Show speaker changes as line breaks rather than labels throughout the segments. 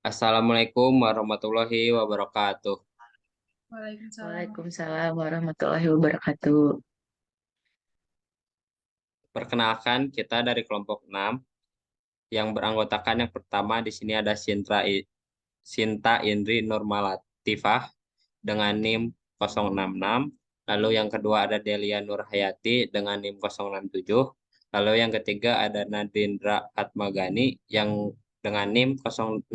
Assalamualaikum warahmatullahi wabarakatuh.
Waalaikumsalam.
Waalaikumsalam warahmatullahi wabarakatuh.
Perkenalkan, kita dari kelompok 6 yang beranggotakan yang pertama di sini ada Sinta Indri Nurmalatifah dengan NIM 066. Lalu yang kedua ada Delia Nurhayati dengan NIM 067. Lalu yang ketiga ada Nadindra Atmagani yang dengan NIM 068.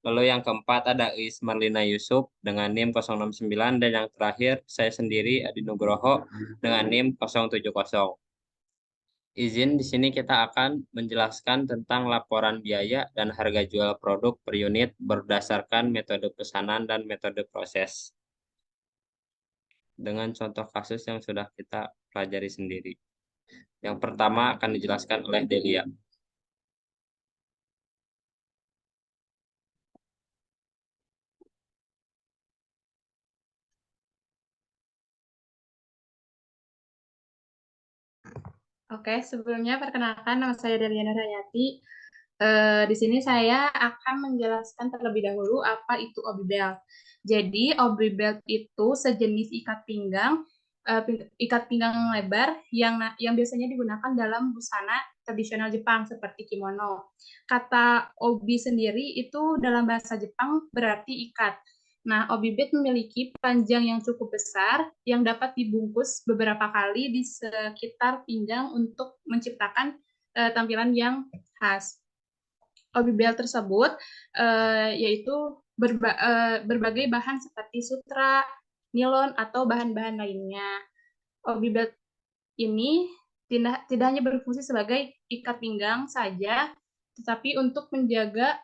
Lalu yang keempat ada Is Marlina Yusuf dengan NIM 069. Dan yang terakhir saya sendiri Adi Nugroho dengan NIM 070. Izin di sini kita akan menjelaskan tentang laporan biaya dan harga jual produk per unit berdasarkan metode pesanan dan metode proses. Dengan contoh kasus yang sudah kita pelajari sendiri. Yang pertama akan dijelaskan oleh Delia.
Oke, sebelumnya perkenalkan nama saya Deliana Rayati. Di sini saya akan menjelaskan terlebih dahulu apa itu obi belt. Jadi, obi belt itu sejenis ikat pinggang lebar yang biasanya digunakan dalam busana tradisional Jepang seperti kimono. Kata obi sendiri itu dalam bahasa Jepang berarti ikat. Nah, obi belt memiliki panjang yang cukup besar yang dapat dibungkus beberapa kali di sekitar pinggang untuk menciptakan tampilan yang khas. Obi belt tersebut yaitu berbagai bahan seperti sutra, nilon, atau bahan-bahan lainnya. Obi belt ini tidak hanya berfungsi sebagai ikat pinggang saja, tetapi untuk menjaga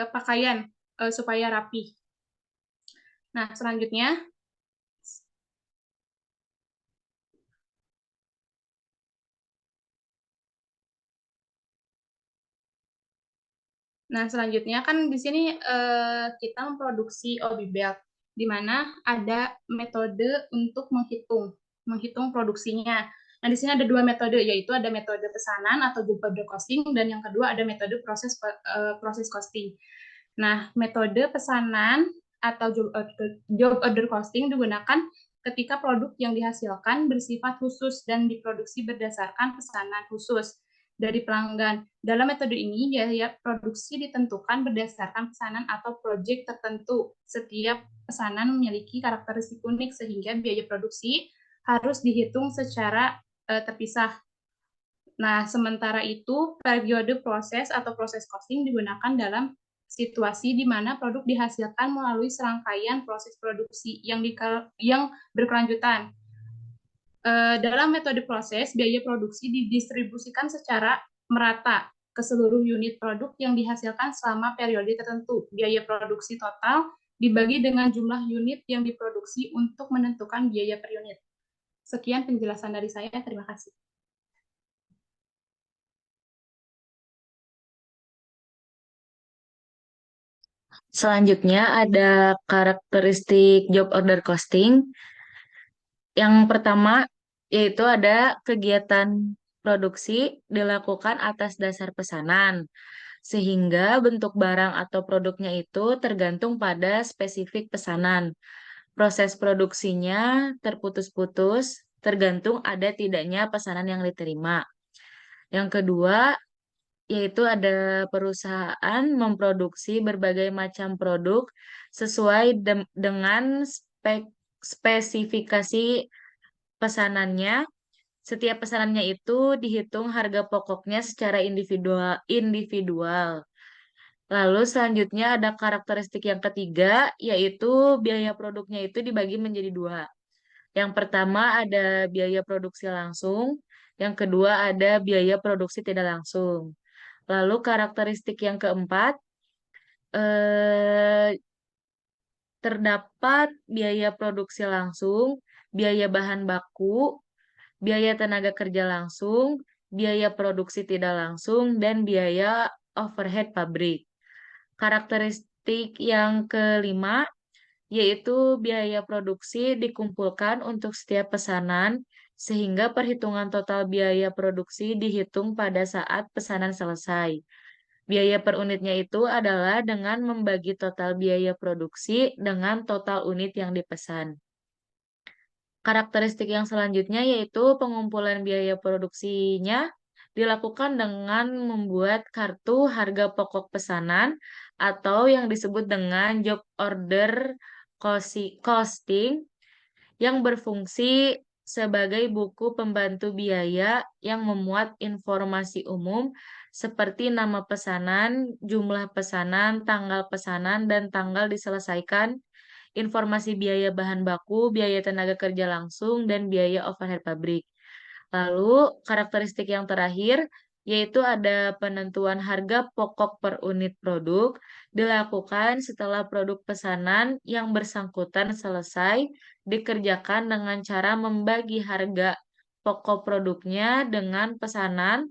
pakaian supaya rapi. Nah, selanjutnya, kan di sini kita memproduksi obi belt, di mana ada metode untuk menghitung produksinya. Nah, di sini ada dua metode, yaitu ada metode pesanan atau job order costing, dan yang kedua ada metode proses costing. Nah, metode pesanan atau job order costing digunakan ketika produk yang dihasilkan bersifat khusus dan diproduksi berdasarkan pesanan khusus dari pelanggan. Dalam metode ini, biaya produksi ditentukan berdasarkan pesanan atau proyek tertentu. Setiap pesanan memiliki karakteristik unik sehingga biaya produksi harus dihitung secara terpisah. Nah, sementara itu, periode proses atau proses costing digunakan dalam situasi di mana produk dihasilkan melalui serangkaian proses produksi yang berkelanjutan. Dalam metode proses, biaya produksi didistribusikan secara merata ke seluruh unit produk yang dihasilkan selama periode tertentu. Biaya produksi total dibagi dengan jumlah unit yang diproduksi untuk menentukan biaya per unit. Sekian penjelasan dari saya, terima kasih.
Selanjutnya ada karakteristik job order costing. Yang pertama yaitu ada kegiatan produksi dilakukan atas dasar pesanan, sehingga bentuk barang atau produknya itu tergantung pada spesifik pesanan. Proses produksinya terputus-putus, tergantung ada tidaknya pesanan yang diterima. Yang kedua, yaitu ada perusahaan memproduksi berbagai macam produk sesuai dengan spesifikasi pesanannya. Setiap pesanannya itu dihitung harga pokoknya secara individual. individual. Lalu selanjutnya ada karakteristik yang ketiga, yaitu biaya produknya itu dibagi menjadi dua. Yang pertama ada biaya produksi langsung, yang kedua ada biaya produksi tidak langsung. Lalu karakteristik yang keempat, eh, terdapat biaya produksi langsung, biaya bahan baku, biaya tenaga kerja langsung, biaya produksi tidak langsung, dan biaya overhead pabrik. Karakteristik yang kelima, yaitu biaya produksi dikumpulkan untuk setiap pesanan, sehingga perhitungan total biaya produksi dihitung pada saat pesanan selesai. Biaya per unitnya itu adalah dengan membagi total biaya produksi dengan total unit yang dipesan. Karakteristik yang selanjutnya yaitu pengumpulan biaya produksinya dilakukan dengan membuat kartu harga pokok pesanan atau yang disebut dengan job order costing yang berfungsi sebagai buku pembantu biaya yang memuat informasi umum seperti nama pesanan, jumlah pesanan, tanggal pesanan, dan tanggal diselesaikan, informasi biaya bahan baku, biaya tenaga kerja langsung, dan biaya overhead pabrik. Lalu, karakteristik yang terakhir yaitu ada penentuan harga pokok per unit produk dilakukan setelah produk pesanan yang bersangkutan selesai dikerjakan dengan cara membagi harga pokok produknya dengan pesanan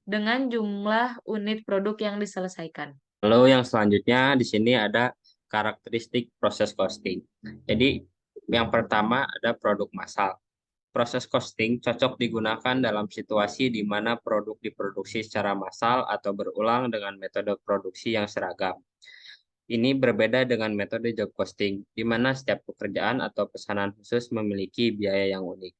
dengan jumlah unit produk yang diselesaikan.
Lalu yang selanjutnya di sini ada karakteristik proses costing. Jadi yang pertama ada produk massal. Proses costing cocok digunakan dalam situasi di mana produk diproduksi secara massal atau berulang dengan metode produksi yang seragam. Ini berbeda dengan metode job costing, di mana setiap pekerjaan atau pesanan khusus memiliki biaya yang unik.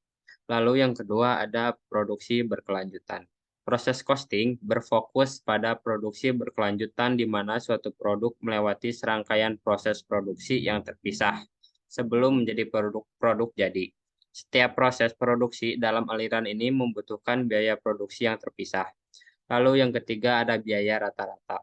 Lalu yang kedua ada produksi berkelanjutan. Proses costing berfokus pada produksi berkelanjutan di mana suatu produk melewati serangkaian proses produksi yang terpisah sebelum menjadi produk jadi. Setiap proses produksi dalam aliran ini membutuhkan biaya produksi yang terpisah. Lalu yang ketiga ada biaya rata-rata.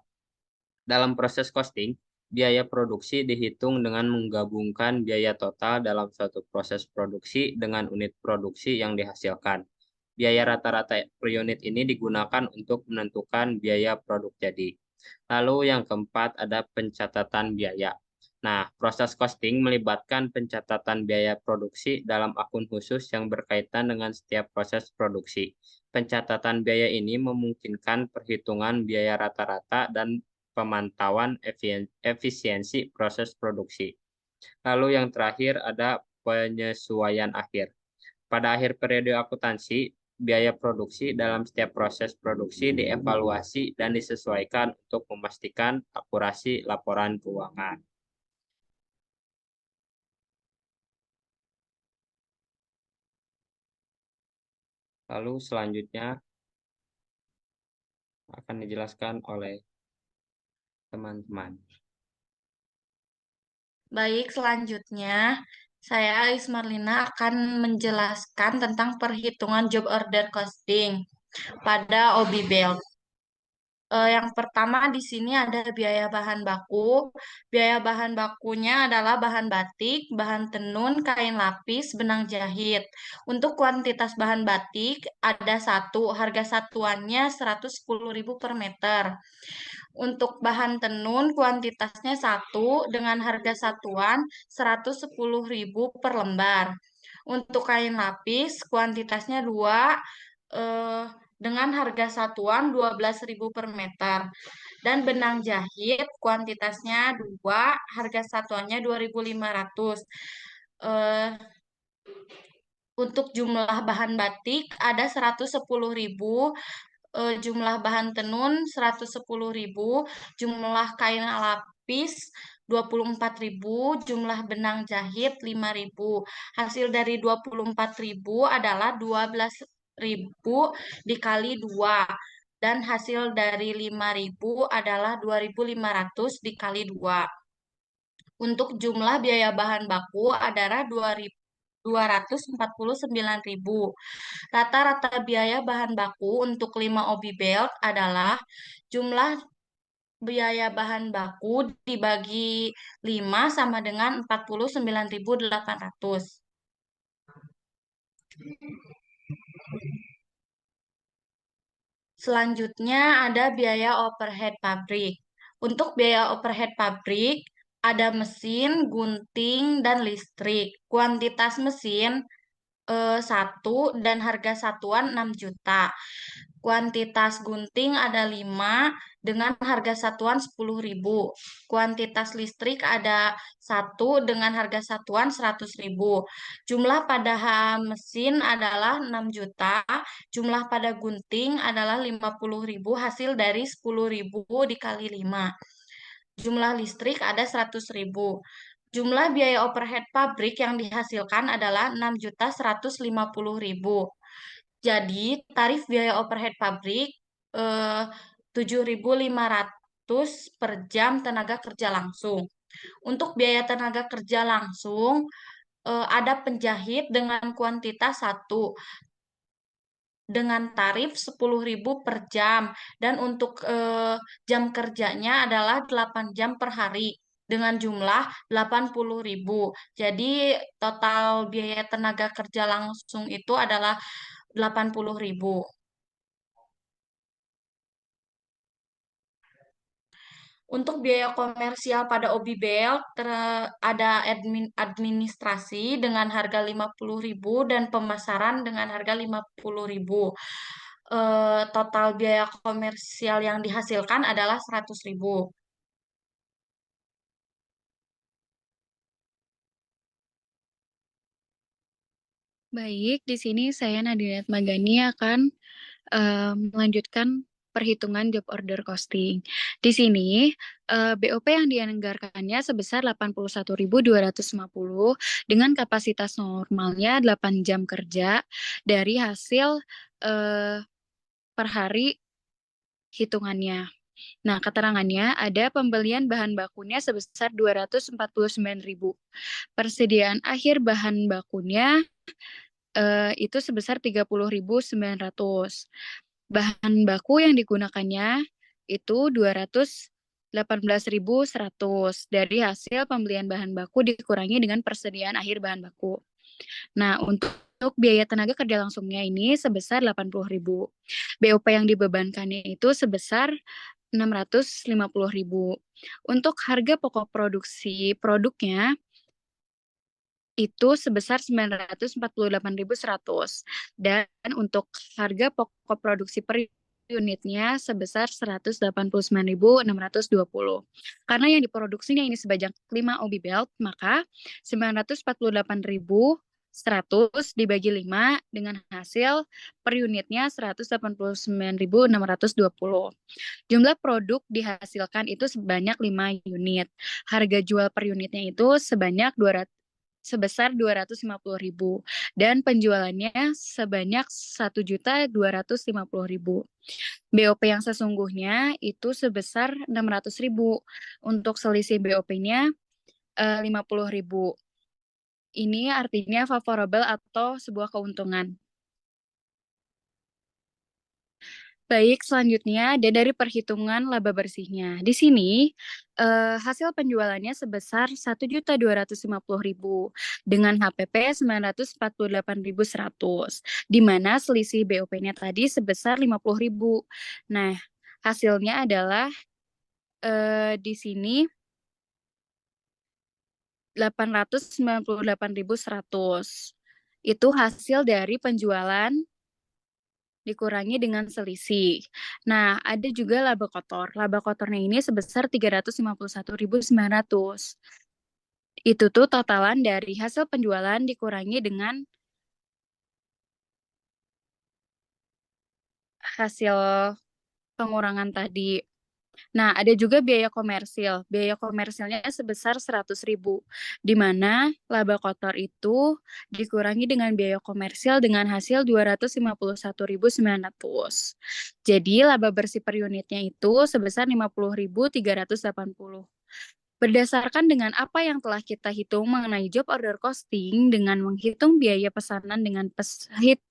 Dalam proses costing, biaya produksi dihitung dengan menggabungkan biaya total dalam suatu proses produksi dengan unit produksi yang dihasilkan. Biaya rata-rata per unit ini digunakan untuk menentukan biaya produk jadi. Lalu yang keempat ada pencatatan biaya. Nah, proses costing melibatkan pencatatan biaya produksi dalam akun khusus yang berkaitan dengan setiap proses produksi. Pencatatan biaya ini memungkinkan perhitungan biaya rata-rata dan pemantauan efisiensi proses produksi. Lalu yang terakhir ada penyesuaian akhir. Pada akhir periode akuntansi, biaya produksi dalam setiap proses produksi dievaluasi dan disesuaikan untuk memastikan akurasi laporan keuangan. Lalu selanjutnya akan dijelaskan oleh teman-teman.
Baik, selanjutnya saya Ais Marlina akan menjelaskan tentang perhitungan job order costing pada Obi Belt. Yang pertama di sini ada biaya bahan baku. Biaya bahan bakunya adalah bahan batik, bahan tenun, kain lapis, benang jahit. Untuk kuantitas bahan batik ada satu, harga satuannya 110.000 per meter. Untuk bahan tenun kuantitasnya satu dengan harga satuan 110.000 per lembar. Untuk kain lapis kuantitasnya dua eh, dengan harga satuan 12.000 per meter. Dan benang jahit kuantitasnya dua, harga satuannya 2.500. Eh, untuk jumlah bahan batik ada 110.000, jumlah bahan tenun 110.000, jumlah kain lapis 24.000, jumlah benang jahit 5.000. Hasil dari 24.000 adalah 12.000 dikali 2 dan hasil dari 5.000 adalah 2.500 dikali 2. Untuk jumlah biaya bahan baku adalah 249.000. Rata-rata biaya bahan baku untuk 5 obi belt adalah jumlah biaya bahan baku dibagi 5 sama dengan 49.800. Selanjutnya ada biaya overhead pabrik. Untuk biaya overhead pabrik ada mesin, gunting, dan listrik. Kuantitas mesin 1 dan harga satuan 6 juta. Kuantitas gunting ada 5 dengan harga satuan 10.000. Kuantitas listrik ada 1 dengan harga satuan 100.000. Jumlah pada mesin adalah 6 juta. Jumlah pada gunting adalah 50.000 hasil dari 10.000 dikali 5. Jumlah listrik ada 100.000. Jumlah biaya overhead pabrik yang dihasilkan adalah 6.150.000. Jadi, tarif biaya overhead pabrik eh, 7.500 per jam tenaga kerja langsung. Untuk biaya tenaga kerja langsung, ada penjahit dengan kuantitas 1 dengan tarif 10.000 per jam dan untuk jam kerjanya adalah 8 jam per hari dengan jumlah 80.000. Jadi total biaya tenaga kerja langsung itu adalah 80.000. Untuk biaya komersial pada Obibel ada administrasi dengan harga 50.000 dan pemasaran dengan harga 50.000. Total biaya komersial yang dihasilkan adalah 100.000.
Baik, di sini saya Nadine Magani akan melanjutkan perhitungan job order costing. Di sini BOP yang dianggarkannya sebesar 81.250 dengan kapasitas normalnya 8 jam kerja dari hasil per hari hitungannya. Nah, keterangannya ada pembelian bahan bakunya sebesar 249.000. Persediaan akhir bahan bakunya itu sebesar 30.900. Bahan baku yang digunakannya itu 218.100 dari hasil pembelian bahan baku dikurangi dengan persediaan akhir bahan baku. Nah, untuk biaya tenaga kerja langsungnya ini sebesar 80.000. BOP yang dibebankannya itu sebesar 650.000. Untuk harga pokok produksi produknya itu sebesar 948.100 dan untuk harga pokok produksi per unitnya sebesar 189.620. Karena yang diproduksinya ini sebanyak 5 obi belt, maka 948.100 dibagi 5 dengan hasil per unitnya 189.620. Jumlah produk dihasilkan itu sebanyak 5 unit. Harga jual per unitnya itu sebesar 250.000 dan penjualannya sebanyak 1.250.000. BOP yang sesungguhnya itu sebesar 600.000. Untuk selisih BOP-nya 50.000. Ini artinya favorable atau sebuah keuntungan. Baik, selanjutnya ada dari perhitungan laba bersihnya. Di sini hasil penjualannya sebesar 1.250.000 dengan HPP 948.100, di mana selisih BOP-nya tadi sebesar 50.000. Nah, hasilnya adalah di sini 898.100. Itu hasil dari penjualan dikurangi dengan selisih. Nah, ada juga laba kotor. Laba kotornya ini sebesar 351.900. Itu tuh totalan dari hasil penjualan dikurangi dengan hasil pengurangan tadi. Nah, ada juga biaya komersil. Biaya komersilnya sebesar 100.000, di mana laba kotor itu dikurangi dengan biaya komersil dengan hasil 251.900. Jadi, laba bersih per unitnya itu sebesar 50.380. Berdasarkan dengan apa yang telah kita hitung mengenai job order costing, dengan menghitung biaya pesanan dengan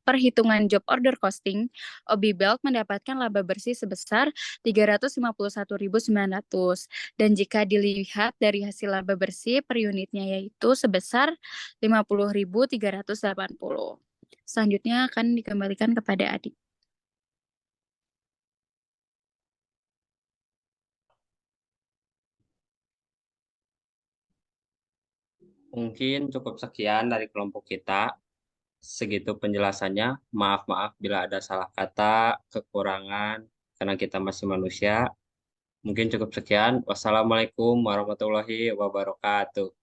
perhitungan job order costing, Obi Belt mendapatkan laba bersih sebesar 351.900. Dan jika dilihat dari hasil laba bersih per unitnya yaitu sebesar 50.380. Selanjutnya akan dikembalikan kepada Adi.
Mungkin cukup sekian dari kelompok kita. Segitu penjelasannya. Maaf-maaf bila ada salah kata, kekurangan, karena kita masih manusia. Mungkin cukup sekian. Wassalamualaikum warahmatullahi wabarakatuh.